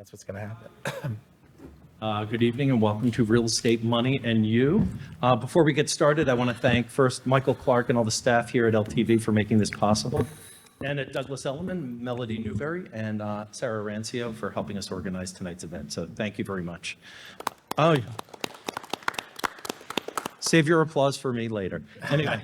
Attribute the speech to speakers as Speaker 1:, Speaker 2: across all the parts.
Speaker 1: That's what's going to happen.
Speaker 2: Good evening and welcome to Real Estate Money and You. Before we get started, I want to thank first Michael Clark and all the staff here at LTV for making this possible, and at Douglas Elliman, Melody Newberry, and Sarah Rancio for helping us organize tonight's event. So thank you very much. Oh, save your applause for me later. Anyway,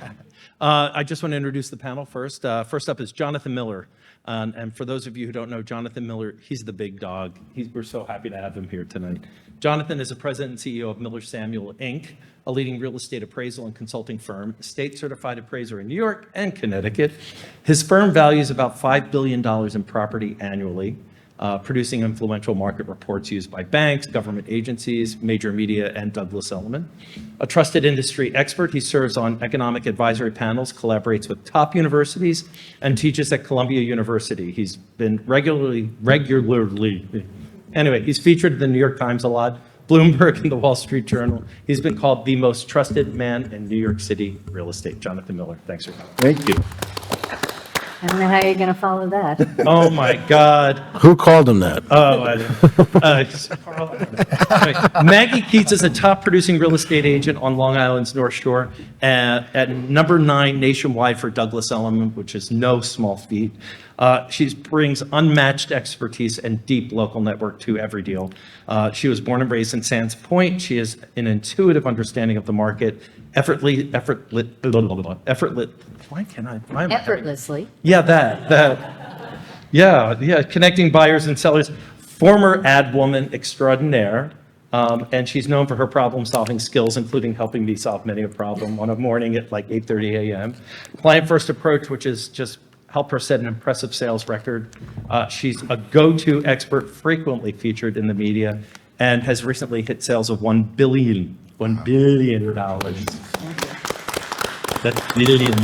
Speaker 2: I just want to introduce the panel first. First up is Jonathan Miller. And for those of you who don't know Jonathan Miller, he's the big dog. We're so happy to have him here tonight. Jonathan is the president and CEO of Miller Samuel, Inc., a leading real estate appraisal and consulting firm, a state-certified appraiser in New York and Connecticut. His firm values about $5 billion in property annually, producing influential market reports used by banks, government agencies, major media, and Douglas Elliman. A trusted industry expert, he serves on economic advisory panels, collaborates with top universities, and teaches at Columbia University. He's been regularly, anyway, he's featured in the New York Times a lot, Bloomberg, and the Wall Street Journal. He's been called the most trusted man in New York City real estate. Jonathan Miller, thanks for coming.
Speaker 3: Thank you.
Speaker 4: I don't know how you're going to follow that.
Speaker 2: Oh, my God.
Speaker 3: Who called him that?
Speaker 2: Maggie Keats is a top producing real estate agent on Long Island's North Shore at number 9 nationwide for Douglas Elliman, which is no small feat. She brings unmatched expertise and deep local network to every deal. She was born and raised in Sands Point. She has an intuitive understanding of the market, effortlessly. Connecting buyers and sellers. Former ad woman extraordinaire. And she's known for her problem-solving skills, including helping me solve many a problem on a morning at like 8:30 a.m. Client-first approach, which is just help her set an impressive sales record. She's a go-to expert, frequently featured in the media, and has recently hit sales of $1 billion. That's billion.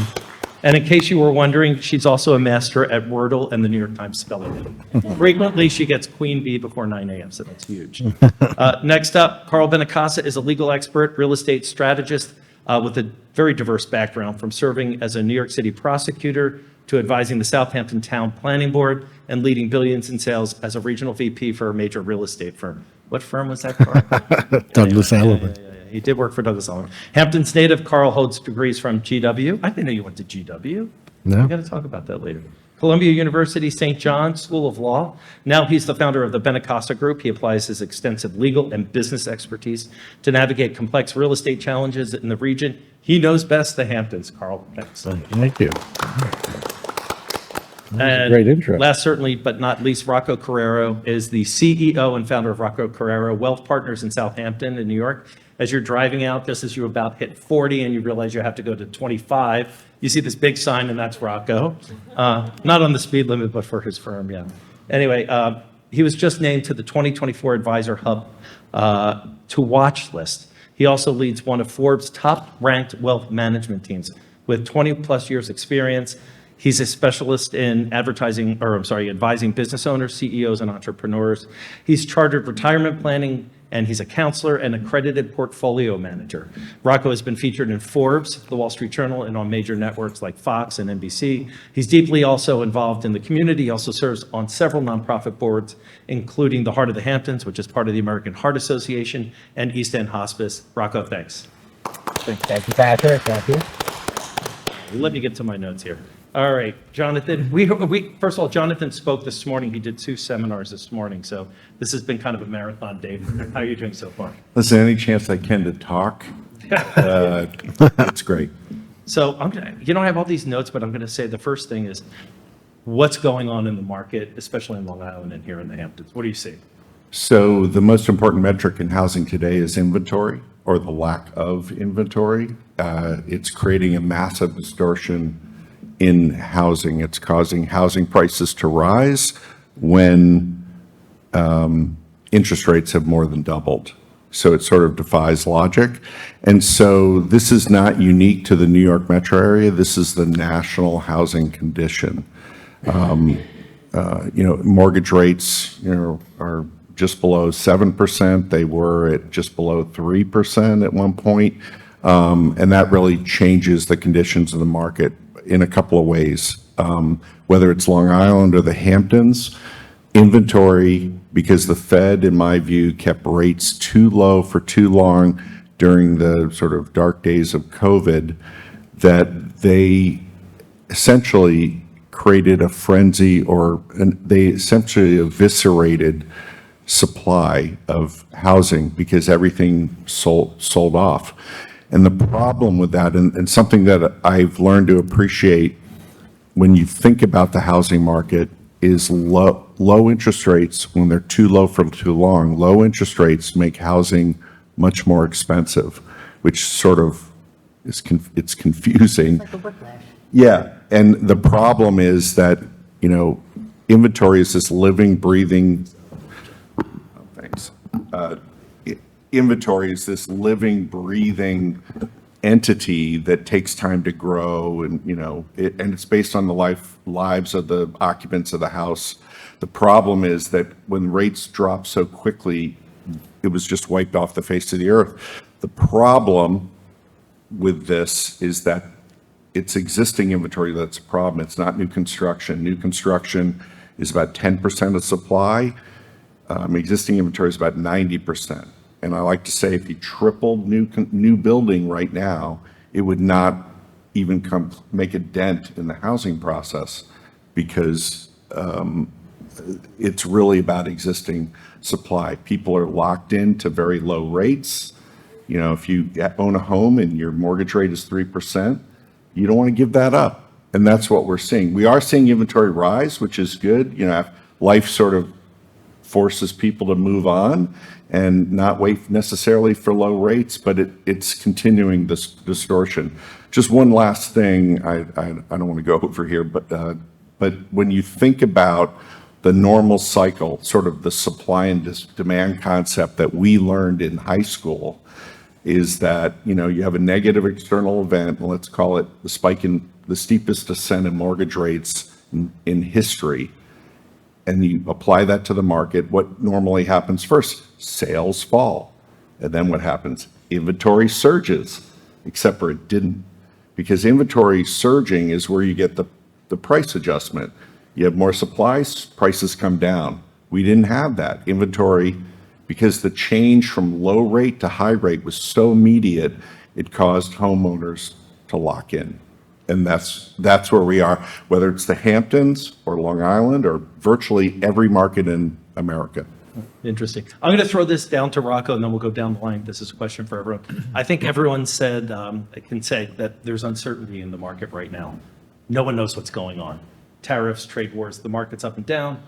Speaker 2: And in case you were wondering, she's also a master at Wordle and the New York Times spelling bee. Frequently, she gets Queen Bee before 9 a.m., so that's huge. Next up, Carl Benacasa is a legal expert, real estate strategist with a very diverse background, from serving as a New York City prosecutor to advising the Southampton Town Planning Board and leading billions in sales as a regional VP for a major real estate firm. What firm was that, Carl?
Speaker 3: Douglas Elliman.
Speaker 2: He did work for Douglas Elliman. Hampton's native, Carl holds degrees from GW. I didn't know you went to GW.
Speaker 3: No.
Speaker 2: We got to talk about that later. Columbia University, St. John's School of Law. Now he's the founder of the Benacasa Group. He applies his extensive legal and business expertise to navigate complex real estate challenges in the region. He knows best the Hamptons, Carl. Thanks.
Speaker 3: Thank you.
Speaker 2: And
Speaker 3: great intro.
Speaker 2: Last certainly, but not least, Rocco Carrero is the CEO and founder of Rocco Carrero Wealth Partners in Southampton in New York. As you're driving out, just as you about hit 40 and you realize you have to go to 25, you see this big sign, and that's Rocco. Not on the speed limit, but for his firm, yeah. Anyway, he was just named to the 2024 Advisor Hub to Watch list. He also leads one of Forbes' top-ranked wealth management teams with 20-plus years experience. He's a specialist in advising business owners, CEOs, and entrepreneurs. He's chartered retirement planning, and he's a counselor and accredited portfolio manager. Rocco has been featured in Forbes, the Wall Street Journal, and on major networks like Fox and NBC. He's deeply also involved in the community. He also serves on several nonprofit boards, including the Heart of the Hamptons, which is part of the American Heart Association, and East End Hospice. Rocco, thanks.
Speaker 1: Thank you, Patrick. Thank you.
Speaker 2: Let me get to my notes here. All right, Jonathan, first of all, Jonathan spoke this morning. He did 2 seminars this morning, so this has been kind of a marathon day. How are you doing so far?
Speaker 5: Listen, any chance I can to talk, it's great.
Speaker 2: So I have all these notes, but I'm going to say the first thing is, what's going on in the market, especially in Long Island and here in the Hamptons? What do you see?
Speaker 5: So the most important metric in housing today is inventory, or the lack of inventory. It's creating a massive distortion in housing. It's causing housing prices to rise when interest rates have more than doubled. So it sort of defies logic. And so this is not unique to the New York metro area. This is the national housing condition. Mortgage rates, are just below 7%. They were at just below 3% at one point. And that really changes the conditions of the market in a couple of ways. Whether it's Long Island or the Hamptons, inventory because the Fed, in my view, kept rates too low for too long during the sort of dark days of COVID, that they essentially created a frenzy, they essentially eviscerated supply of housing because everything sold off. And the problem with that, and something that I've learned to appreciate when you think about the housing market, is low interest rates. When they're too low for too long, low interest rates make housing much more expensive, which sort of it's confusing.
Speaker 4: Like a whiplash.
Speaker 5: Yeah, and the problem is that, inventory is this living, breathing, thanks. Inventory is this living, breathing entity that takes time to grow, and, and it's based on the lives of the occupants of the house. The problem is that when rates drop so quickly, it was just wiped off the face of the earth. The problem with this is that it's existing inventory that's a problem. It's not new construction. New construction is about 10% of supply. Existing inventory is about 90%. And I like to say, if you tripled new building right now, it would not even make a dent in the housing process, because it's really about existing supply. People are locked into very low rates. If you own a home and your mortgage rate is 3%, you don't want to give that up. And that's what we're seeing. We are seeing inventory rise, which is good. Life sort of forces people to move on and not wait necessarily for low rates, but it's continuing this distortion. Just one last thing, I don't want to go over here, but when you think about the normal cycle, sort of the supply and demand concept that we learned in high school, is that, you have a negative external event, and let's call it the spike in the steepest descent in mortgage rates in history, and you apply that to the market. What normally happens first? Sales fall. And then what happens? Inventory surges, except for it didn't. Because inventory surging is where you get the price adjustment. You have more supplies, prices come down. We didn't have that. Inventory, because the change from low rate to high rate was so immediate, it caused homeowners to lock in. And that's where we are, whether it's the Hamptons or Long Island or virtually every market in America.
Speaker 2: Interesting. I'm going to throw this down to Rocco, and then we'll go down the line. This is a question for everyone. I think everyone can say that there's uncertainty in the market right now. No one knows what's going on. Tariffs, trade wars, the market's up and down.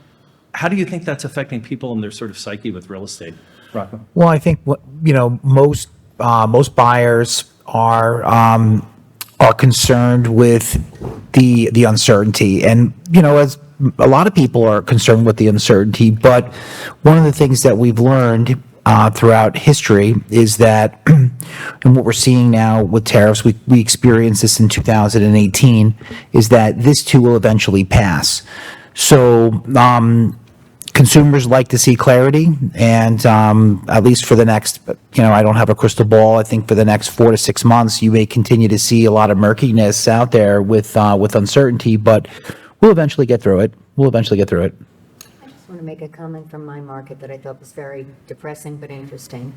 Speaker 2: How do you think that's affecting people and their sort of psyche with real estate? Rocco?
Speaker 1: Well, I think most buyers are concerned with the uncertainty, and as a lot of people are concerned with the uncertainty. But one of the things that we've learned throughout history is that, and what we're seeing now with tariffs, we experienced this in 2018, is that this too will eventually pass. So consumers like to see clarity, and at least for the next, I don't have a crystal ball. I think for the next 4 to 6 months, you may continue to see a lot of murkiness out there with uncertainty, but we'll eventually get through it.
Speaker 4: I just want to make a comment from my market that I thought was very depressing but interesting.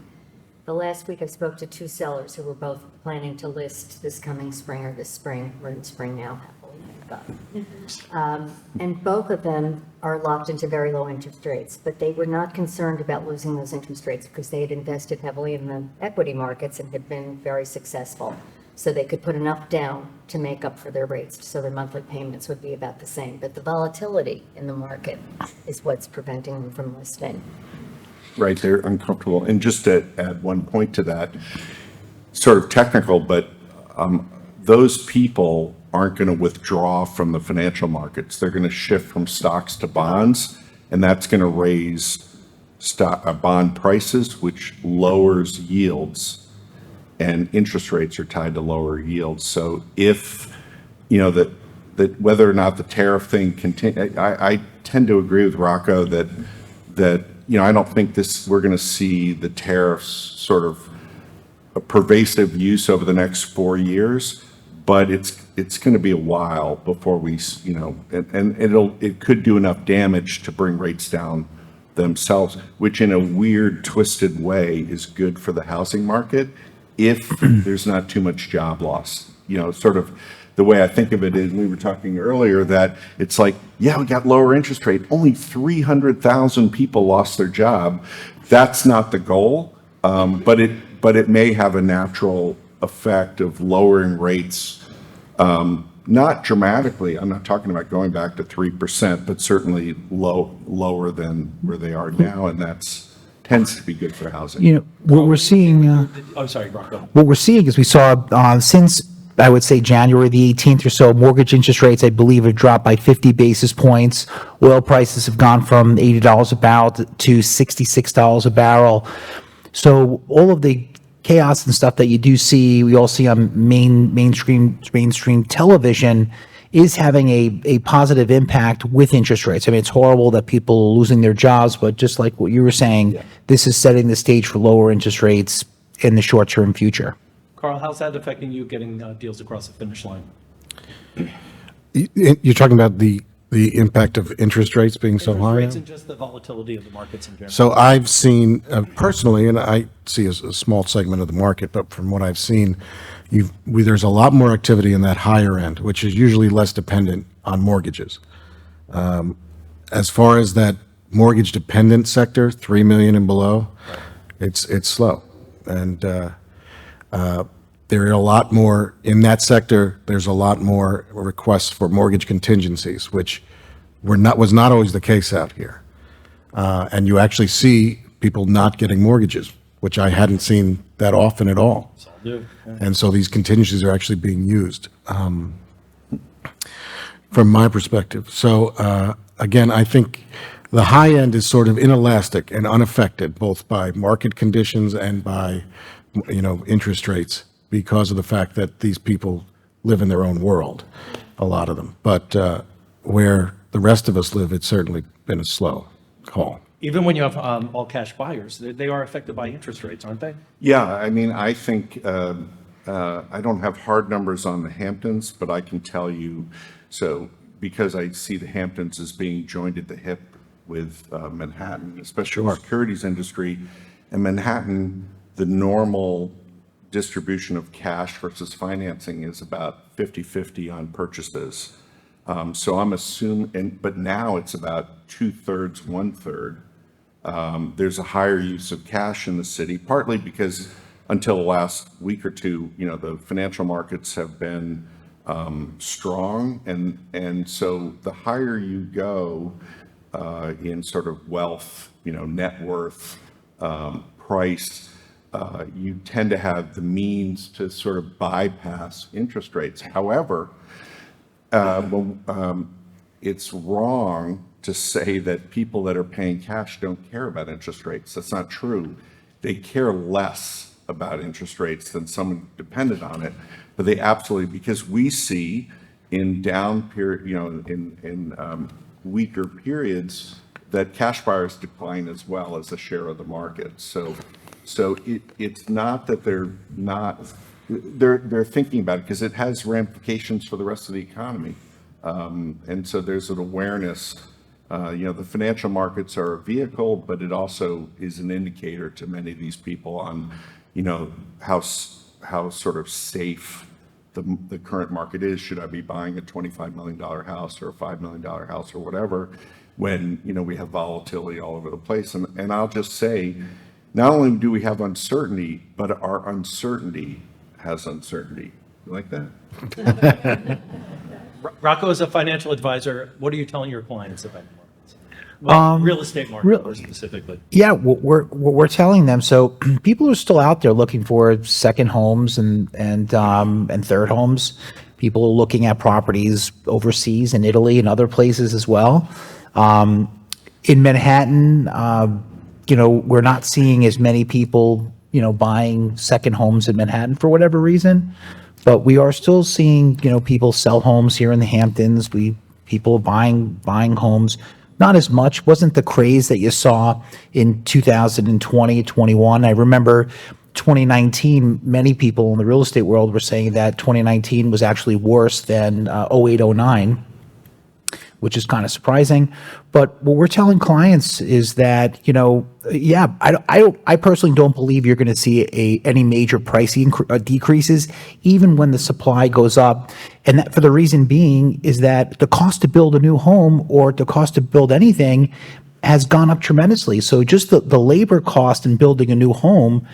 Speaker 4: The last week I spoke to 2 sellers who were both planning to list this coming spring or this spring. We're in spring now, happily, thank God. And both of them are locked into very low interest rates, but they were not concerned about losing those interest rates because they had invested heavily in the equity markets and had been very successful. So they could put enough down to make up for their rates, so their monthly payments would be about the same. But the volatility in the market is what's preventing them from listing.
Speaker 5: Right, they're uncomfortable. And just to add one point to that, sort of technical, but those people aren't going to withdraw from the financial markets. They're going to shift from stocks to bonds, and that's going to raise bond prices, which lowers yields. And interest rates are tied to lower yields. So if, that whether or not the tariff thing continues, I tend to agree with Rocco that I don't think we're going to see the tariffs sort of a pervasive use over the next 4 years, but it's going to be a while before we, and it could do enough damage to bring rates down themselves, which in a weird, twisted way is good for the housing market if there's not too much job loss. Sort of the way I think of it is, we were talking earlier that it's like, yeah, we got lower interest rate. Only 300,000 people lost their job. That's not the goal, but it may have a natural effect of lowering rates. Not dramatically. I'm not talking about going back to 3%, but certainly lower than where they are now, and tends to be good for housing.
Speaker 1: What we're seeing,
Speaker 2: I'm sorry, Rocco.
Speaker 1: what we're seeing is we saw since, I would say, January the 18th or so, mortgage interest rates, I believe, have dropped by 50 basis points. Oil prices have gone from $80 a barrel to $66 a barrel. So all of the chaos and stuff that you do see, we all see on mainstream television, is having a positive impact with interest rates. I mean, it's horrible that people are losing their jobs, but just like what you were saying, this is setting the stage for lower interest rates in the short-term future.
Speaker 2: Carl, how's that affecting you getting deals across the finish line?
Speaker 3: You're talking about the impact of interest rates being so
Speaker 2: Interest
Speaker 3: high?
Speaker 2: rates and just the volatility of the markets in general.
Speaker 3: So I've seen personally, and I see a small segment of the market, but from what I've seen, there's a lot more activity in that higher end, which is usually less dependent on mortgages. As far as that mortgage dependent sector, 3 million and below, it's slow. And there are a lot more in that sector. There's a lot more requests for mortgage contingencies, which was not always the case out here. And you actually see people not getting mortgages, which I hadn't seen that often at all. And so these contingencies are actually being used from my perspective. So again, I think the high end is sort of inelastic and unaffected both by market conditions and by interest rates, because of the fact that these people live in their own world, a lot of them. But where the rest of us live, it's certainly been a slow call.
Speaker 2: Even when you have all cash buyers, they are affected by interest rates, aren't they?
Speaker 5: Yeah, I mean, I think, I don't have hard numbers on the Hamptons, but I can tell you, because I see the Hamptons as being joined at the hip with Manhattan, especially the securities industry. In Manhattan, the normal distribution of cash versus financing is about 50-50 on purchases. So I'm assuming, but now it's about 2/3, 1/3. There's a higher use of cash in the city, partly because until the last week or two, the financial markets have been strong. And so the higher you go in sort of wealth, net worth, price, you tend to have the means to sort of bypass interest rates. However, it's wrong to say that people that are paying cash don't care about interest rates. That's not true. They care less about interest rates than someone dependent on it, but they absolutely, because we see in down period, in weaker periods, that cash buyers decline as well as a share of the market. So it's not that they're thinking about it, because it has ramifications for the rest of the economy. And so there's an awareness, the financial markets are a vehicle, but it also is an indicator to many of these people on, how sort of safe the current market is. Should I be buying a $25 million house or a $5 million house or whatever, when, we have volatility all over the place. And I'll just say, not only do we have uncertainty, but our uncertainty has uncertainty. You like that?
Speaker 2: Rocco, as a financial advisor, what are you telling your clients about the markets? Well, real estate market more specifically.
Speaker 1: Yeah, what we're telling them. So people are still out there looking for second homes and third homes. People are looking at properties overseas in Italy and other places as well. In Manhattan, we're not seeing as many people, buying second homes in Manhattan for whatever reason, but we are still seeing, people sell homes here in the Hamptons. People buying homes. Not as much. Wasn't the craze that you saw in 2020, 21. I remember 2019, many people in the real estate world were saying that 2019 was actually worse than 08, 09. which is kind of surprising. But what we're telling clients is that, yeah, I personally don't believe you're going to see any major price decreases, even when the supply goes up. And that, for the reason being, is that the cost to build a new home or the cost to build anything has gone up tremendously. So just the labor cost in building a new home.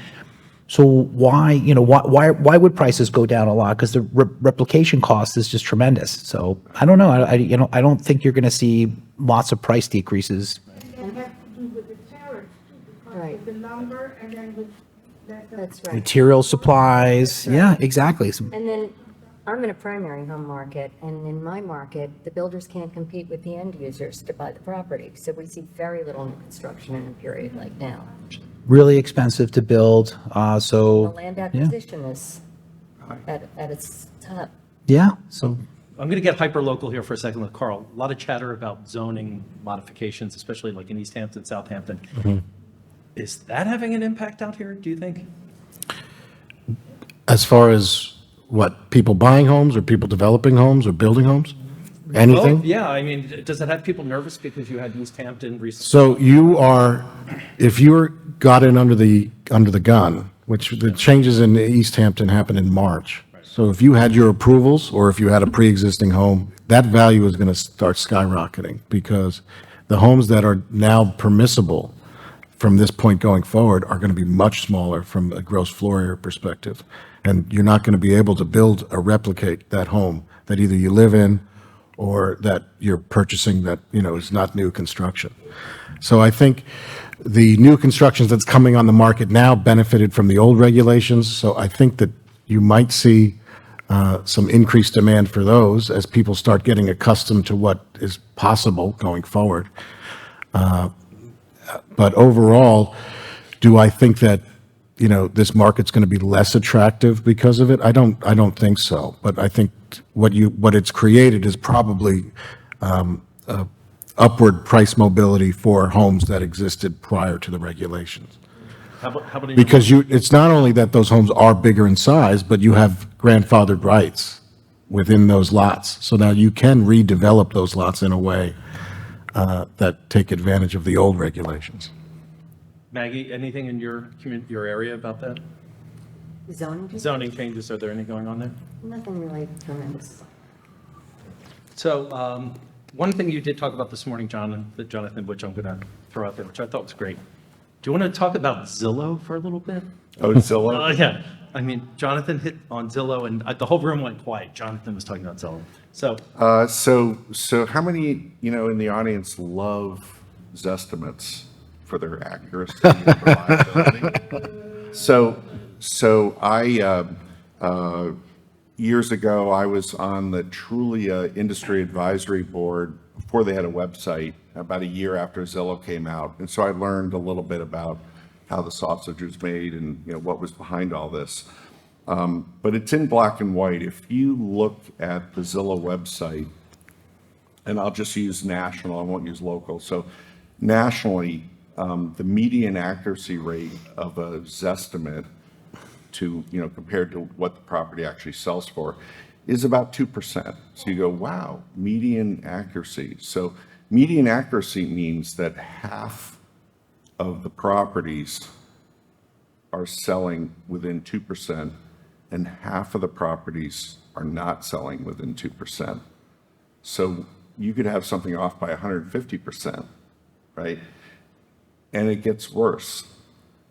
Speaker 1: So why would prices go down a lot? Because the replication cost is just tremendous. So I don't know. I don't think you're going to see lots of price decreases.
Speaker 6: And have to do with the tariffs too, because
Speaker 4: Right.
Speaker 6: of the lumber and then with that.
Speaker 4: That's right.
Speaker 1: Material supplies. Yeah, exactly.
Speaker 4: And then I'm in a primary home market, and in my market, the builders can't compete with the end users to buy the property. So we see very little new construction in a period like now.
Speaker 1: Really expensive to build.
Speaker 4: The
Speaker 1: So
Speaker 4: land acquisition is at its top.
Speaker 1: yeah. So
Speaker 2: I'm going to get hyper-local here for a second with Carl. A lot of chatter about zoning modifications, especially like in East Hampton, Southampton. Is that having an impact out here, do you think?
Speaker 3: As far as what, people buying homes or people developing homes or building homes? Anything?
Speaker 2: Well, yeah, I mean, does it have people nervous because you had East Hampton recently?
Speaker 3: So you are, if you're got in under the gun, which the changes in East Hampton happened in March. So if you had your approvals or if you had a pre-existing home, that value is going to start skyrocketing because the homes that are now permissible from this point going forward are going to be much smaller from a gross floor area perspective. And you're not going to be able to build or replicate that home that either you live in or that you're purchasing that, is not new construction. So I think the new constructions that's coming on the market now benefited from the old regulations. So I think that you might see some increased demand for those as people start getting accustomed to what is possible going forward. But overall, do I think that, this market's going to be less attractive because of it? I don't think so. But I think what it's created is probably upward price mobility for homes that existed prior to the regulations.
Speaker 2: How about in your-
Speaker 3: Because it's not only that those homes are bigger in size, but you have grandfathered rights within those lots. So now you can redevelop those lots in a way that take advantage of the old regulations.
Speaker 2: Maggie, anything in your area about that? Zoning changes, are there any going on there?
Speaker 4: Nothing really tremendous.
Speaker 2: So one thing you did talk about this morning, Jonathan, which I'm going to throw out there, which I thought was great. Do you want to talk about Zillow for a little bit?
Speaker 5: Oh, Zillow?
Speaker 2: Yeah. I mean, Jonathan hit on Zillow, and the whole room went quiet. Jonathan was talking about Zillow. So
Speaker 5: So how many, in the audience love Zestimates for their accuracy and reliability? So I, years ago, I was on the Trulia Industry Advisory Board before they had a website, about a year after Zillow came out. And so I learned a little bit about how the sausage was made and, what was behind all this. But it's in black and white. If you look at the Zillow website, and I'll just use national, I won't use local. So nationally, the median accuracy rate of a Zestimate to, compared to what the property actually sells for is about 2%. So you go, wow, median accuracy. So median accuracy means that half of the properties are selling within 2% and half of the properties are not selling within 2%. So you could have something off by 150%, right? And it gets worse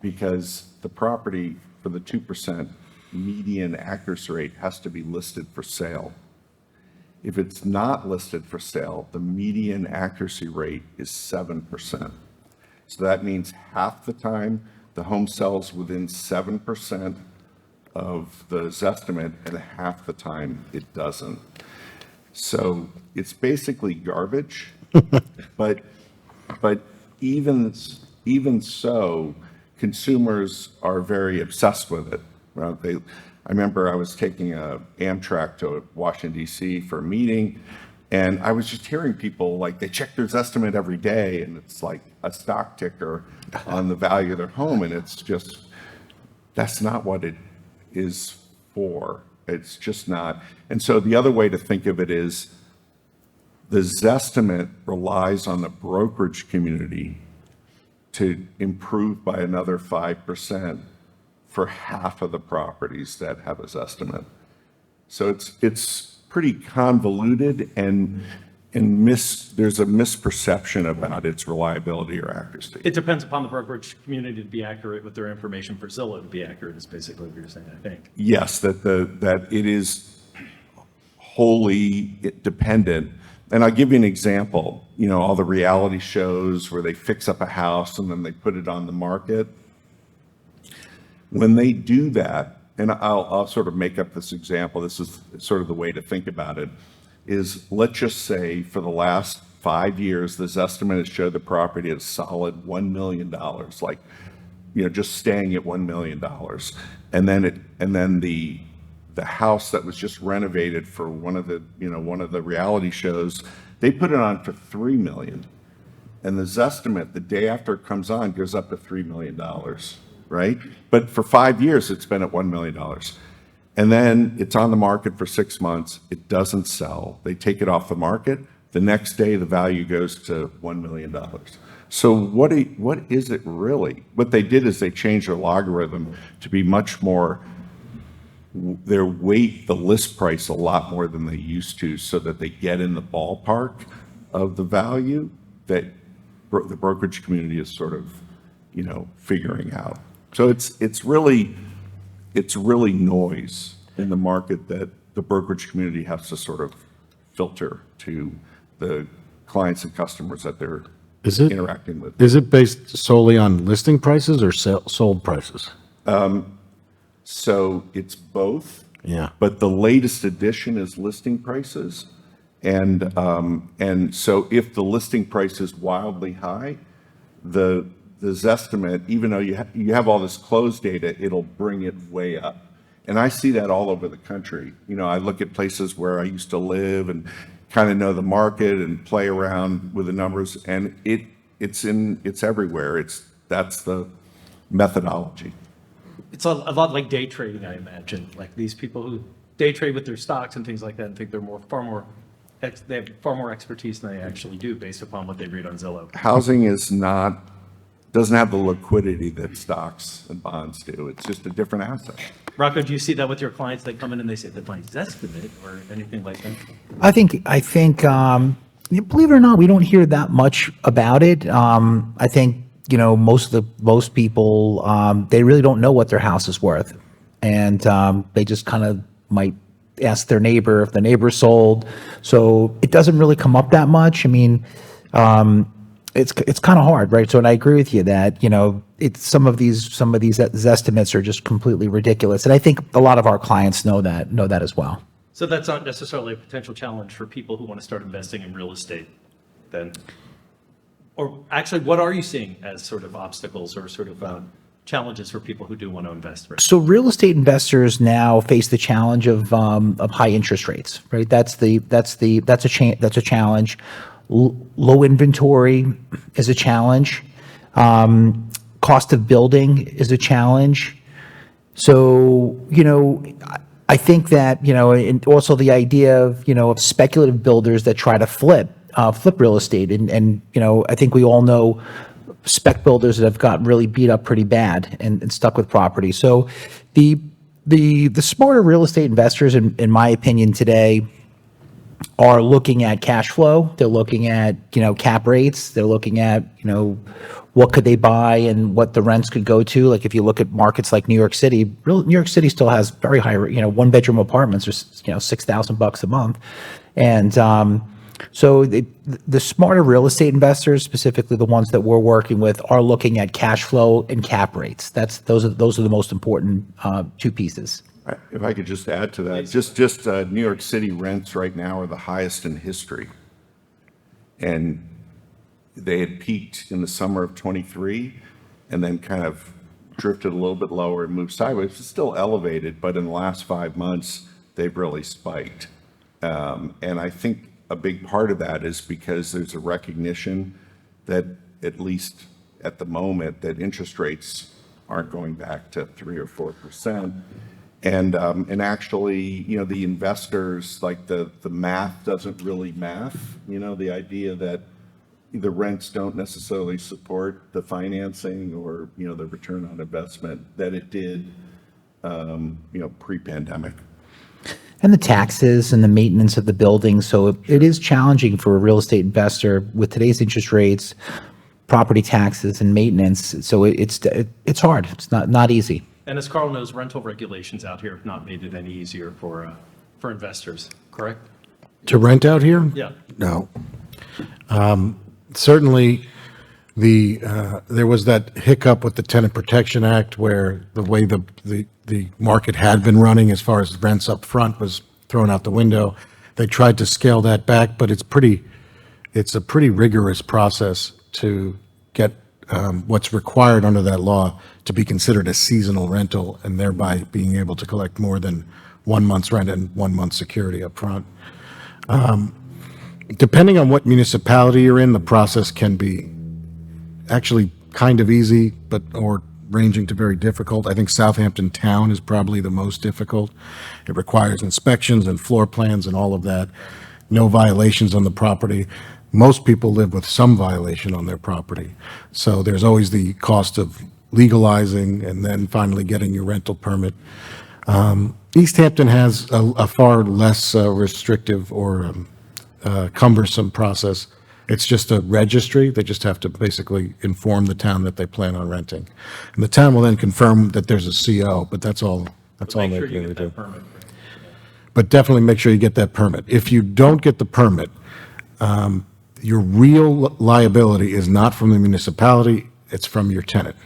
Speaker 5: because the property for the 2% median accuracy rate has to be listed for sale. If it's not listed for sale, the median accuracy rate is 7%. So that means half the time the home sells within 7% of the Zestimate and half the time it doesn't. So it's basically garbage, but even so, consumers are very obsessed with it. Well, I remember I was taking a Amtrak to Washington DC for a meeting, and I was just hearing people like they check their Zestimate every day, and it's like a stock ticker on the value of their home, and it's just that's not what it is for. It's just not. And so the other way to think of it is The Zestimate relies on the brokerage community to improve by another 5% for half of the properties that have a Zestimate. So it's pretty convoluted and there's a misperception about its reliability or accuracy.
Speaker 2: It depends upon the brokerage community to be accurate with their information for Zillow to be accurate is basically what you're saying, I think.
Speaker 5: Yes, that it is wholly dependent. And I'll give you an example. You know, all the reality shows where they fix up a house and then they put it on the market. When they do that, and I'll sort of make up this example, this is sort of the way to think about it, is let's just say for the last 5 years, this estimate has showed the property at a solid $1 million, like, you know, just staying at $1 million. And then the house that was just renovated for one of the reality shows, they put it on for $3 million. And the Zestimate, the day after it comes on, goes up to $3 million, right? But for 5 years, it's been at $1 million. And then it's on the market for 6 months. It doesn't sell. They take it off the market. The next day, the value goes to $1 million. So what is it really? What they did is they changed their logarithm to be much more, they weight the list price a lot more than they used to so that they get in the ballpark of the value that the brokerage community is sort of, you know, figuring out. So it's really noise in the market that the brokerage community has to sort of filter to the clients and customers that they're interacting with.
Speaker 3: Is it based solely on listing prices or sold prices?
Speaker 5: So it's both.
Speaker 3: Yeah.
Speaker 5: But the latest edition is listing prices. And so if the listing price is wildly high, the Zestimate, even though you have all this closed data, it'll bring it way up. And I see that all over the country. You know, I look at places where I used to live and kind of know the market and play around with the numbers, and it's everywhere. That's the methodology.
Speaker 2: It's a lot like day trading, I imagine, like these people who day trade with their stocks and things like that and think they have far more expertise than they actually do based upon what they read on Zillow.
Speaker 5: Housing doesn't have the liquidity that stocks and bonds do. It's just a different asset.
Speaker 2: Rocco, do you see that with your clients? They come in and they say that my Zestimate or anything like that?
Speaker 1: I think, believe it or not, we don't hear that much about it. I think, you know, most people, they really don't know what their house is worth. And they just kind of might ask their neighbor if the neighbor sold. So it doesn't really come up that much. I mean, it's kind of hard, right? So, and I agree with you that, you know, some of these estimates are just completely ridiculous. And I think a lot of our clients know that as well.
Speaker 2: So that's not necessarily a potential challenge for people who want to start investing in real estate then? Or actually, what are you seeing as sort of obstacles or sort of challenges for people who do want to invest?
Speaker 1: So real estate investors now face the challenge of high interest rates, right? That's a challenge. Low inventory is a challenge. Cost of building is a challenge. So, you know, I think that, you know, and also the idea of, you know, of speculative builders that try to flip real estate. And, you know, I think we all know spec builders that have got really beat up pretty bad and stuck with property. So the smarter real estate investors, in my opinion today, are looking at cash flow. They're looking at, you know, cap rates. They're looking at, you know, what could they buy and what the rents could go to. Like if you look at markets like New York City, New York City still has very high, you know, one bedroom apartments are, you know, $6,000 a month. And so the smarter real estate investors, specifically the ones that we're working with, are looking at cash flow and cap rates. Those are the most important two pieces.
Speaker 5: If I could just add to that, just New York City rents right now are the highest in history. And they had peaked in the summer of 23 and then kind of drifted a little bit lower and moved sideways. It's still elevated, but in the last 5 months, they've really spiked. And I think a big part of that is because there's a recognition that, at least at the moment, that interest rates aren't going back to 3 or 4%. And actually, the investors, like the math doesn't really math, the idea that the rents don't necessarily support the financing or, the return on investment that it did, pre-pandemic.
Speaker 1: And the taxes and the maintenance of the building. So it is challenging for a real estate investor with today's interest rates, property taxes and maintenance. So it's hard. It's not easy.
Speaker 2: And as Carl knows, rental regulations out here have not made it any easier for investors, correct?
Speaker 3: To rent out here?
Speaker 2: Yeah.
Speaker 3: No. Certainly, there was that hiccup with the Tenant Protection Act where the way the market had been running as far as rents up front was thrown out the window. They tried to scale that back, but it's a pretty rigorous process to get what's required under that law to be considered a seasonal rental and thereby being able to collect more than 1 month's rent and 1 month's security up front. Depending on what municipality you're in, the process can be actually kind of easy, or ranging to very difficult. I think Southampton Town is probably the most difficult. It requires inspections and floor plans and all of that. No violations on the property. Most people live with some violation on their property. So there's always the cost of legalizing and then finally getting your rental permit. East Hampton has a far less restrictive or cumbersome process. It's just a registry. They just have to basically inform the town that they plan on renting. And the town will then confirm that there's a CO, but that's all
Speaker 2: Make
Speaker 3: they
Speaker 2: sure you
Speaker 3: really
Speaker 2: get
Speaker 3: do.
Speaker 2: that permit.
Speaker 3: But definitely make sure you get that permit. If you don't get the permit, your real liability is not from the municipality, it's from your tenant,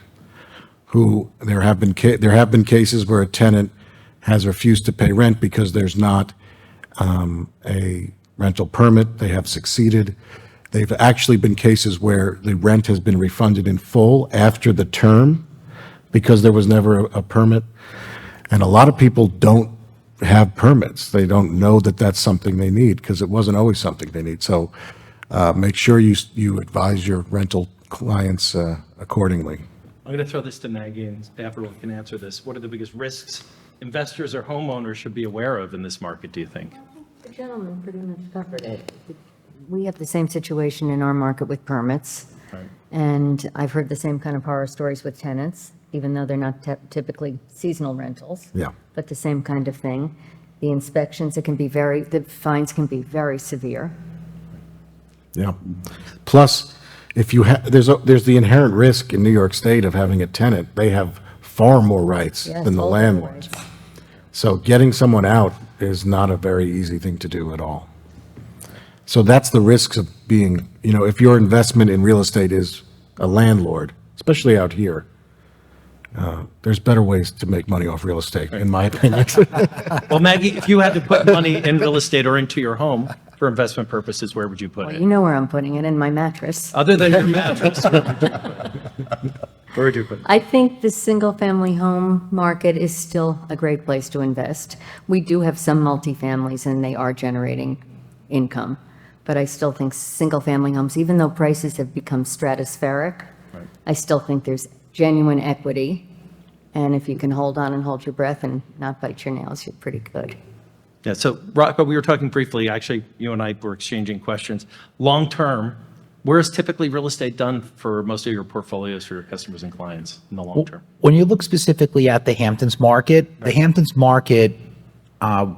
Speaker 3: who there have been cases where a tenant has refused to pay rent because there's not a rental permit. They have succeeded. They've actually been cases where the rent has been refunded in full after the term because there was never a permit. And a lot of people don't have permits. They don't know that that's something they need because it wasn't always something they need. So make sure you advise your rental clients accordingly.
Speaker 2: I'm going to throw this to Maggie and everyone can answer this. What are the biggest risks investors or homeowners should be aware of in this market, do you think?
Speaker 4: The gentleman pretty much covered it. We have the same situation in our market with permits.
Speaker 2: Right.
Speaker 4: And I've heard the same kind of horror stories with tenants, even though they're not typically seasonal rentals.
Speaker 3: Yeah.
Speaker 4: But the same kind of thing. The inspections, the fines can be very severe.
Speaker 3: Yeah. Plus, if you there's the inherent risk in New York State of having a tenant. They have far more rights
Speaker 4: Yes,
Speaker 3: than the
Speaker 4: all
Speaker 3: landlords.
Speaker 4: rights.
Speaker 3: So getting someone out is not a very easy thing to do at all. So that's the risks of being, if your investment in real estate is a landlord, especially out here, there's better ways to make money off real estate, in my opinion.
Speaker 2: Well, Maggie, if you had to put money in real estate or into your home for investment purposes, where would you put
Speaker 4: Well,
Speaker 2: it?
Speaker 4: you know where I'm putting it, in my mattress.
Speaker 2: Other than your mattress, where would you put it?
Speaker 4: I think the single-family home market is still a great place to invest. We do have some multifamilies, and they are generating income. But I still think single-family homes, even though prices have become stratospheric, I still think there's genuine equity. And if you can hold on and hold your breath and not bite your nails, you're pretty good.
Speaker 2: Yeah, so Rocco, we were talking briefly, actually, you and I were exchanging questions. Long-term, where is typically real estate done for most of your portfolios for your customers and clients in the long term?
Speaker 1: When you look specifically at the Hamptons market, the Hamptons market,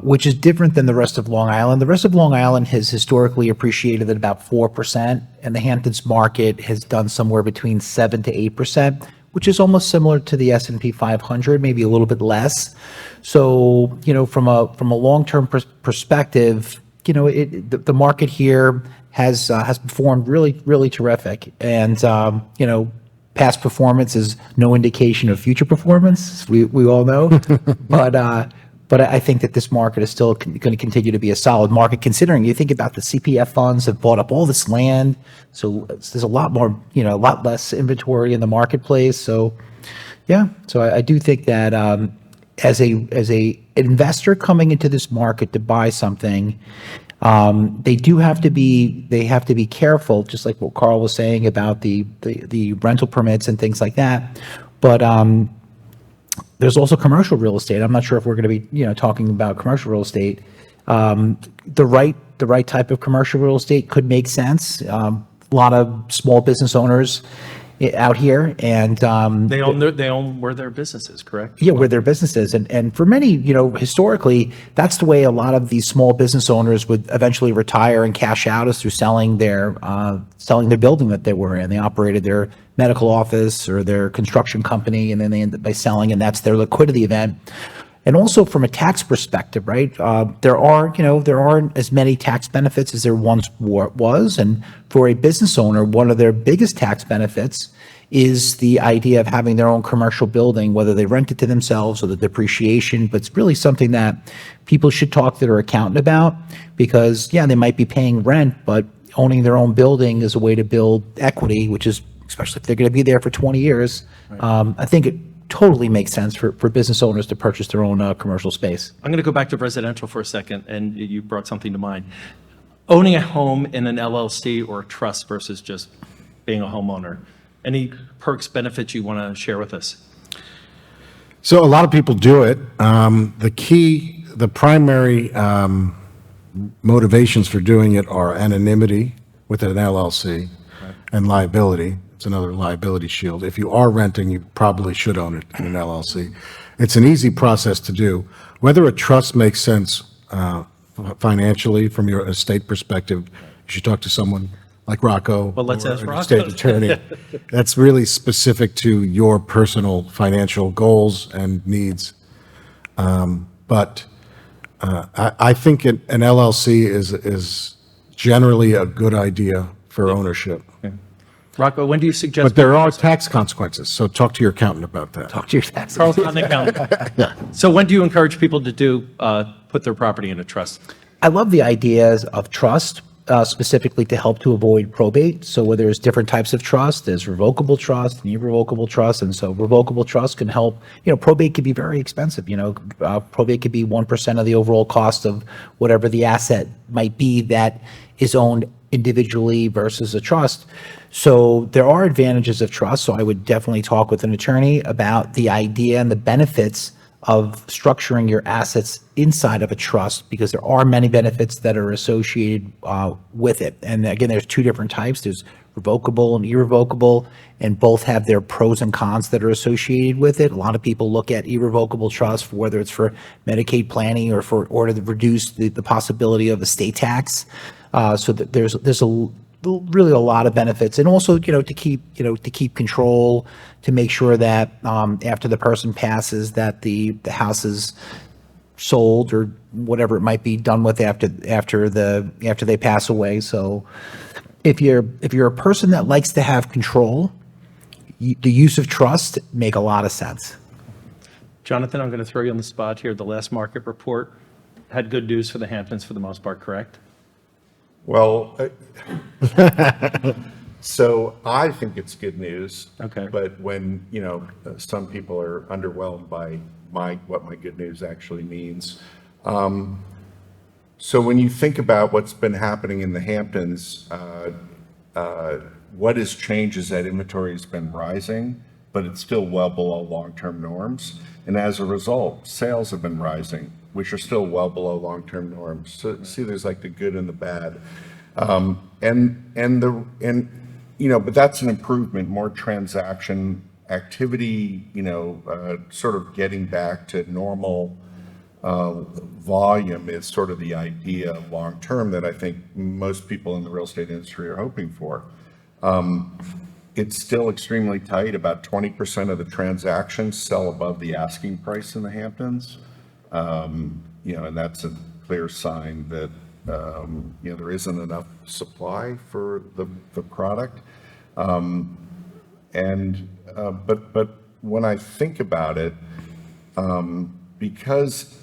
Speaker 1: which is different than the rest of Long Island. The rest of Long Island has historically appreciated at about 4%, and the Hamptons market has done somewhere between 7 to 8%, which is almost similar to the S&P 500, maybe a little bit less. So, from a long-term perspective, the market here has performed really terrific, and past performance is no indication of future performance. We all know, but I think that this market is still going to continue to be a solid market, considering you think about the CPF funds have bought up all this land. So there's a lot more, a lot less inventory in the marketplace. So, yeah, so I do think that as a investor coming into this market to buy something, they have to be careful, just like what Carl was saying about the rental permits and things like that. But There's also commercial real estate. I'm not sure if we're going to be, talking about commercial real estate. The right type of commercial real estate could make sense. A lot of small business owners out here, and
Speaker 2: They own where their business is, correct?
Speaker 1: yeah, where their businesses. And for many, historically, that's the way a lot of these small business owners would eventually retire and cash out, is through selling their building that they were in. They operated their medical office or their construction company, and then they end up by selling, and that's their liquidity event. And also from a tax perspective, right? There aren't as many tax benefits as there once was. And for a business owner, one of their biggest tax benefits is the idea of having their own commercial building, whether they rent it to themselves or the depreciation. But it's really something that people should talk to their accountant about, because, yeah, they might be paying rent, but owning their own building is a way to build equity, which is, especially if they're going to be there for 20 years. I think it totally makes sense for business owners to purchase their own commercial space.
Speaker 2: I'm going to go back to residential for a second, and you brought something to mind. Owning a home in an LLC or a trust versus just being a homeowner. Any perks, benefits you want to share with us?
Speaker 3: So a lot of people do it. The primary motivations for doing it are anonymity with an LLC and liability. It's another liability shield. If you are renting, you probably should own it in an LLC. It's an easy process to do. Whether a trust makes sense financially from your estate perspective, you should talk to someone like Rocco.
Speaker 2: Well, let's
Speaker 3: or
Speaker 2: ask
Speaker 3: an
Speaker 2: Rocco.
Speaker 3: estate attorney. That's really specific to your personal financial goals and needs. But I think an LLC is generally a good idea for ownership.
Speaker 2: Rocco, when do you suggest?
Speaker 3: But there are tax consequences, so talk to your accountant about that.
Speaker 1: Talk to your tax.
Speaker 2: Carl's on the accountant. So when do you encourage people to put their property in a trust?
Speaker 1: I love the ideas of trust, specifically to help to avoid probate. So where there's different types of trust, there's revocable trust and irrevocable trust. And so revocable trust can help, probate can be very expensive. Probate could be 1% of the overall cost of whatever the asset might be that is owned individually versus a trust. So there are advantages of trust. So I would definitely talk with an attorney about the idea and the benefits of structuring your assets inside of a trust, because there are many benefits that are associated with it. And again, there's two different types. There's revocable and irrevocable, and both have their pros and cons that are associated with it. A lot of people look at irrevocable trust for whether it's for Medicaid planning or to reduce the possibility of estate tax. So that there's really a lot of benefits, and also to keep control, to make sure that after the person passes, that the house is sold or whatever it might be done with after they pass away. So if you're a person that likes to have control, the use of trust make a lot of sense.
Speaker 2: Jonathan, I'm going to throw you on the spot here. The last market report had good news for the Hamptons for the most part, correct?
Speaker 5: Well, so I think it's good news.
Speaker 2: Okay.
Speaker 5: But when, some people are underwhelmed by what my good news actually means. So when you think about what's been happening in the Hamptons, what has changed is that inventory has been rising, but it's still well below long-term norms. And as a result, sales have been rising, which are still well below long-term norms. So see, there's like the good and the bad. But that's an improvement, more transaction activity, sort of getting back to normal volume is sort of the idea long-term that I think most people in the real estate industry are hoping for. It's still extremely tight. About 20% of the transactions sell above the asking price in the Hamptons. And that's a clear sign that, there isn't enough supply for the product. But when I think about it, because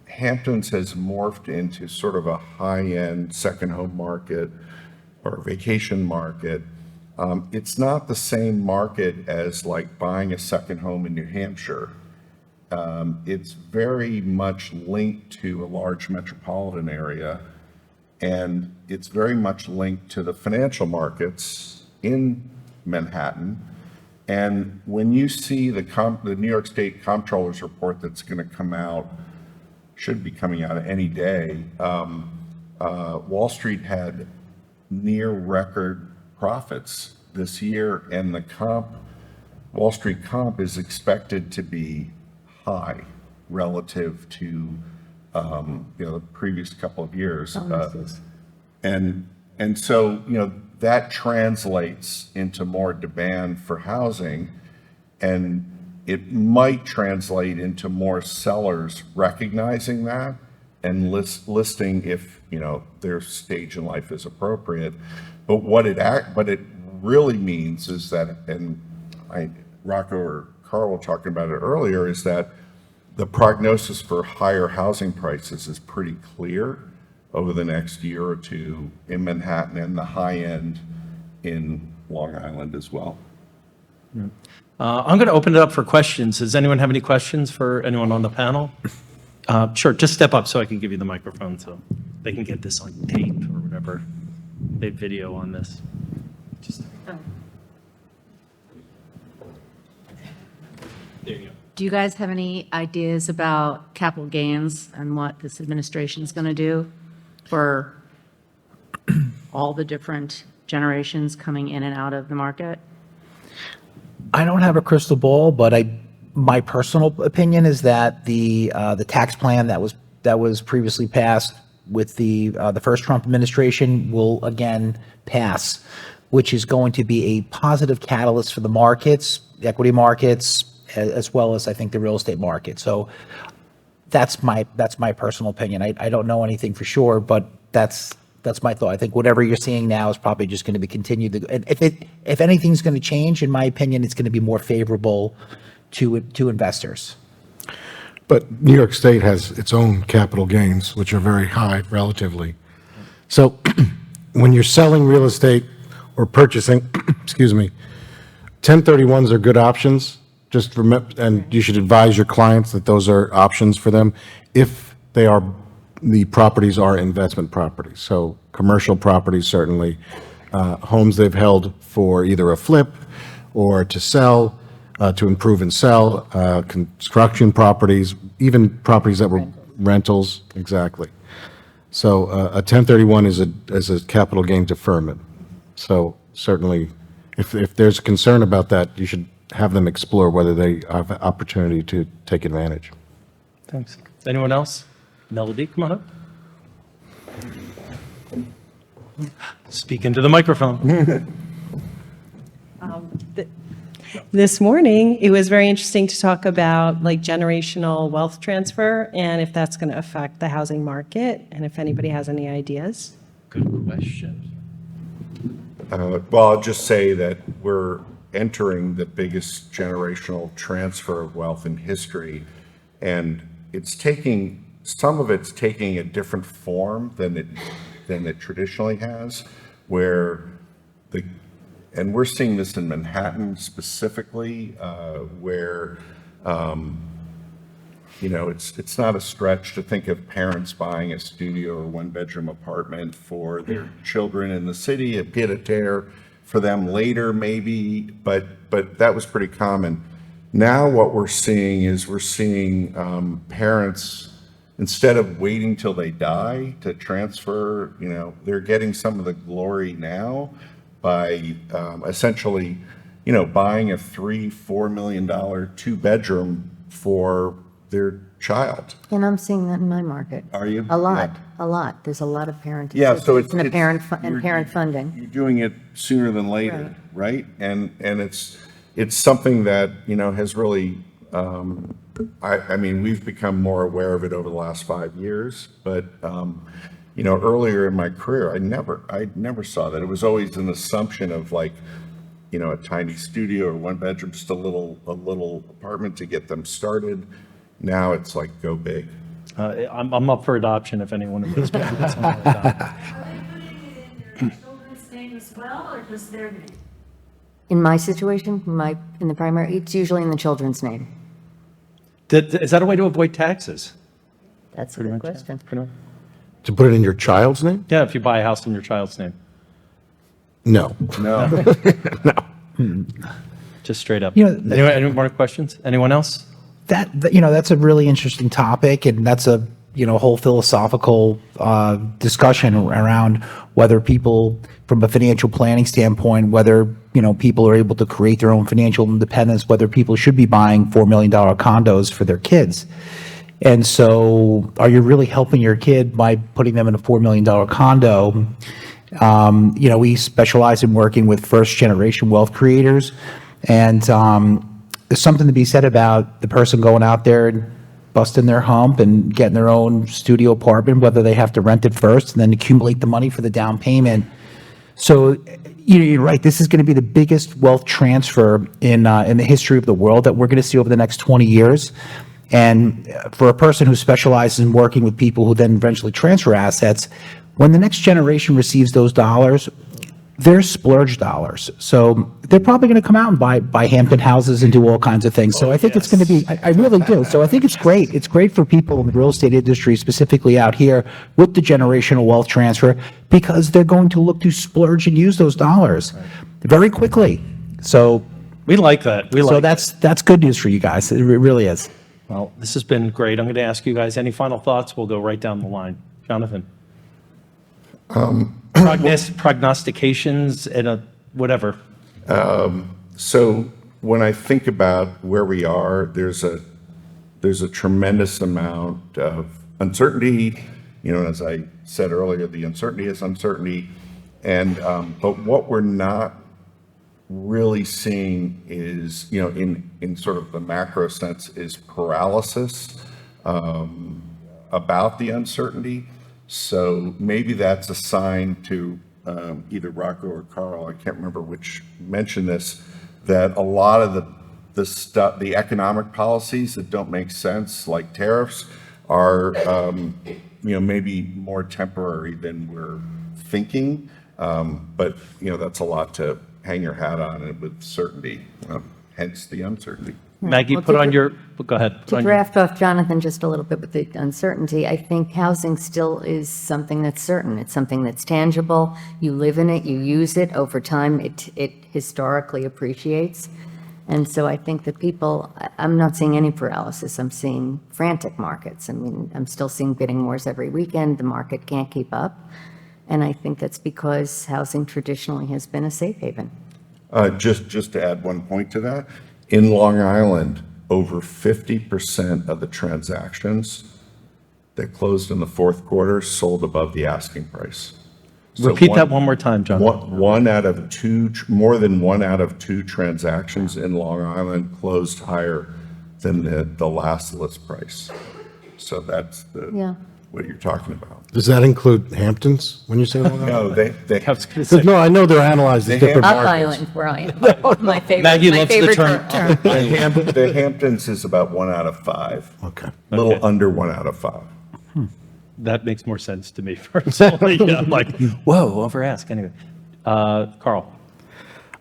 Speaker 5: Hamptons has morphed into sort of a high-end second home market or vacation market, it's not the same market as like buying a second home in New Hampshire. It's very much linked to a large metropolitan area, and it's very much linked to the financial markets in Manhattan. And when you see the New York State Comptroller's report that's going to come out, should be coming out any day, Wall Street had near record profits this year, and the Wall Street comp is expected to be high relative to, the previous couple of years. And so, that translates into more demand for housing, and it might translate into more sellers recognizing that and listing if, their stage in life is appropriate. But what it really means is that, and Rocco or Carl were talking about it earlier, is that the prognosis for higher housing prices is pretty clear over the next year or two in Manhattan and the high end in Long Island as well.
Speaker 2: I'm going to open it up for questions. Does anyone have any questions for anyone on the panel? Sure, just step up so I can give you the microphone so they can get this on tape or whatever. They have video on this. There you go.
Speaker 7: Do you guys have any ideas about capital gains and what this administration is going to do for all the different generations coming in and out of the market?
Speaker 1: I don't have a crystal ball, but my personal opinion is that the tax plan that was previously passed with the first Trump administration will again pass, which is going to be a positive catalyst for the markets, the equity markets, as well as I think the real estate market. So that's my personal opinion. I don't know anything for sure, but that's my thought. I think whatever you're seeing now is probably just going to be continued. And if anything's going to change, in my opinion, it's going to be more favorable to investors.
Speaker 3: But New York State has its own capital gains, which are very high relatively. So when you're selling real estate or purchasing, excuse me, 1031s are good options. Just remember, and you should advise your clients that those are options for them if the properties are investment properties. So commercial properties, certainly, homes they've held for either a flip or to sell, to improve and sell, construction properties, even properties that were rentals, exactly. So a 1031 is a capital gain deferment. So certainly, if there's concern about that, you should have them explore whether they have an opportunity to take advantage.
Speaker 2: Thanks. Anyone else? Melody, come on up. Speak into the microphone.
Speaker 8: This morning, it was very interesting to talk about like generational wealth transfer and if that's going to affect the housing market and if anybody has any ideas.
Speaker 2: Good question.
Speaker 5: Well, I'll just say that we're entering the biggest generational transfer of wealth in history, and some of it's taking a different form than it traditionally has, and we're seeing this in Manhattan specifically, where it's not a stretch to think of parents buying a studio or one-bedroom apartment for their children in the city, a pied-à-terre for them later maybe, but that was pretty common. Now what we're seeing is parents, instead of waiting till they die to transfer, they're getting some of the glory now by essentially, buying a $3-4 million two-bedroom for their child.
Speaker 4: And I'm seeing that in my market.
Speaker 5: Are you?
Speaker 4: A lot. There's a lot of parent
Speaker 5: Yeah, so
Speaker 4: assistance and parent funding.
Speaker 5: You're doing it sooner than later, right? And it's something that, has really, I mean, we've become more aware of it over the last 5 years, but, earlier in my career, I never saw that. It was always an assumption of like, a tiny studio or one bedroom, just a little apartment to get them started. Now it's like, go big.
Speaker 2: I'm up for adoption if anyone is something like that.
Speaker 9: Are they putting it in their children's name as well, or just their name?
Speaker 4: In my situation, in the primary, it's usually in the children's name.
Speaker 2: Is that a way to avoid taxes?
Speaker 4: That's a good question.
Speaker 3: To put it in your child's name?
Speaker 2: Yeah, if you buy a house in your child's name.
Speaker 3: No.
Speaker 5: No.
Speaker 2: Just straight up.
Speaker 1: You know,
Speaker 2: Anyone, any more questions? Anyone else?
Speaker 1: That's a really interesting topic, and that's a, whole philosophical discussion around whether people, from a financial planning standpoint, whether, people are able to create their own financial independence, whether people should be buying $4 million condos for their kids. And so are you really helping your kid by putting them in a $4 million condo? We specialize in working with first generation wealth creators, and there's something to be said about the person going out there and busting their hump and getting their own studio apartment, whether they have to rent it first and then accumulate the money for the down payment. So you're right, this is going to be the biggest wealth transfer in the history of the world that we're going to see over the next 20 years. And for a person who specializes in working with people who then eventually transfer assets, when the next generation receives those dollars, they're splurge dollars. So they're probably going to come out and buy Hampton houses and do all kinds of things. So I think it's going to be, I really do. So I think it's great. It's great for people in the real estate industry, specifically out here with the generational wealth transfer, because they're going to look to splurge and use those dollars very quickly. So
Speaker 2: We like that. We like
Speaker 1: so that's good news for you guys. It really is.
Speaker 2: Well, this has been great. I'm going to ask you guys, any final thoughts? We'll go right down the line. Jonathan? Prognostications and whatever.
Speaker 5: So when I think about where we are, there's a tremendous amount of uncertainty. As I said earlier, the uncertainty is uncertainty. And, but what we're not really seeing is, in sort of the macro sense, is paralysis about the uncertainty. So maybe that's a sign to either Rocco or Carl, I can't remember which mentioned this, that a lot of the stuff, the economic policies that don't make sense, like tariffs, are maybe more temporary than we're thinking. But that's a lot to hang your hat on it with certainty, hence the uncertainty.
Speaker 2: Maggie,
Speaker 4: Well,
Speaker 2: put
Speaker 4: to
Speaker 2: on
Speaker 4: dra-
Speaker 2: your, go ahead. Put
Speaker 4: To
Speaker 2: on your-
Speaker 4: draft off Jonathan just a little bit with the uncertainty, I think housing still is something that's certain. It's something that's tangible. You live in it, you use it. Over time, it historically appreciates. And so I think that people, I'm not seeing any paralysis. I'm seeing frantic markets. I mean, I'm still seeing bidding wars every weekend. The market can't keep up. And I think that's because housing traditionally has been a safe haven.
Speaker 5: Just to add one point to that, in Long Island, over 50% of the transactions that closed in the fourth quarter sold above the asking price. So
Speaker 2: Repeat that one more time, John.
Speaker 5: One out of two, more than 1 out of 2 transactions in Long Island closed higher than the last list price. So that's
Speaker 4: Yeah.
Speaker 5: what you're talking about.
Speaker 3: Does that include Hamptons when you say Long Island?
Speaker 5: No, they,
Speaker 2: I was gonna say-
Speaker 3: 'Cause no, I know they're analyzed as
Speaker 5: They
Speaker 3: different
Speaker 4: Up
Speaker 3: markets.
Speaker 4: Island, where I am. My favorite,
Speaker 2: Maggie
Speaker 4: my
Speaker 2: loves the
Speaker 4: favorite
Speaker 2: term.
Speaker 5: the Hamptons is about 1 out of 5.
Speaker 3: Okay.
Speaker 5: A little
Speaker 2: Okay.
Speaker 5: under 1 out of 5.
Speaker 2: That makes more sense to me personally. Yeah, I'm like, whoa, over ask. Anyway, Carl?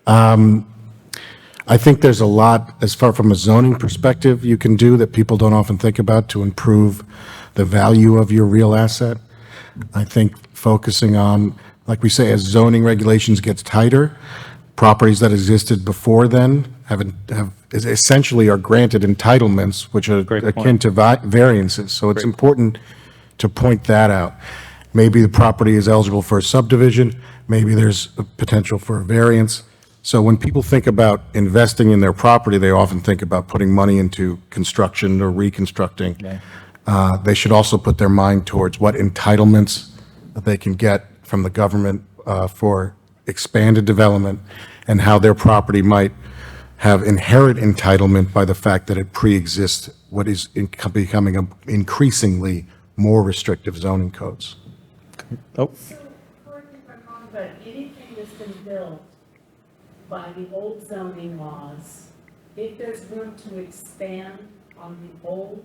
Speaker 3: I think there's a lot, as far from a zoning perspective, you can do that people don't often think about to improve the value of your real asset. I think focusing on, like we say, as zoning regulations gets tighter, properties that existed before then essentially are granted entitlements, which are
Speaker 2: Great point.
Speaker 3: akin to variances. So it's important to point that out. Maybe the property is eligible for a subdivision, maybe there's a potential for a variance. So when people think about investing in their property, they often think about putting money into construction or reconstructing. They should also put their mind towards what entitlements that they can get from the government for expanded development, and how their property might have inherent entitlement by the fact that it pre-exists what is becoming increasingly more restrictive zoning codes.
Speaker 2: Oh,
Speaker 9: So, correct me if I'm wrong, but anything that's been built by the old zoning laws, if there's room to expand on the old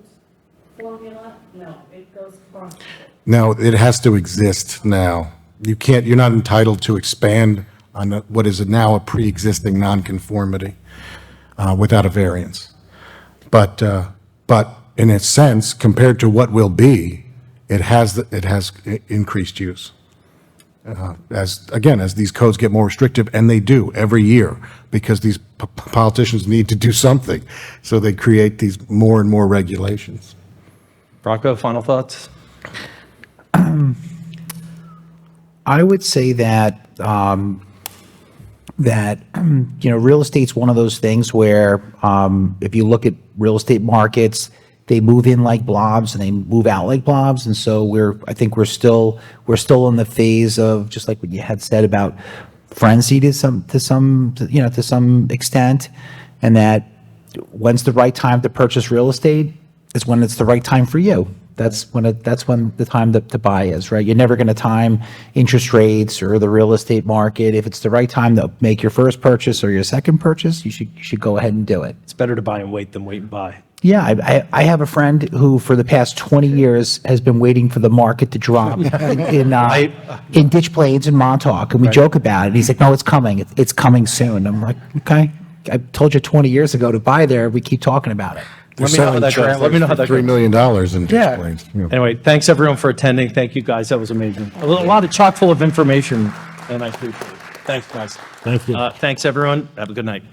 Speaker 9: formula, no, it goes across.
Speaker 3: Now, it has to exist now. You're not entitled to expand on what is now a pre-existing nonconformity without a variance. But in a sense, compared to what will be, it has increased use. as these codes get more restrictive, and they do every year, because these politicians need to do something. So they create these more and more regulations.
Speaker 2: Rocco, final thoughts?
Speaker 1: I would say that, real estate's one of those things where, if you look at real estate markets, they move in like blobs and they move out like blobs. And so I think we're still in the phase of, just like what you had said about frenzy to some extent. And that when's the right time to purchase real estate is when it's the right time for you. That's when the time to buy is, right? You're never going to time interest rates or the real estate market. If it's the right time to make your first purchase or your second purchase, you should go ahead and do it.
Speaker 2: It's better to buy and wait than wait and buy.
Speaker 1: Yeah, I have a friend who, for the past 20 years, has been waiting for the market to drop in Ditch Plains and Montauk, and we joke about it. He's like, "No, it's coming. It's coming soon." I'm like, "Okay, I told you 20 years ago to buy there. We keep talking about it."
Speaker 3: They're
Speaker 2: Let me know how
Speaker 3: selling
Speaker 2: that goes.
Speaker 3: trailers
Speaker 2: Let me know how
Speaker 3: for
Speaker 2: that goes.
Speaker 3: $3 million in Ditch Plains. Yeah.
Speaker 2: Anyway, thanks everyone for attending. Thank you guys. That was amazing. A lot of chock full of information, and I appreciate it. Thanks, guys.
Speaker 3: Thank you.
Speaker 2: Thanks everyone. Have a good night.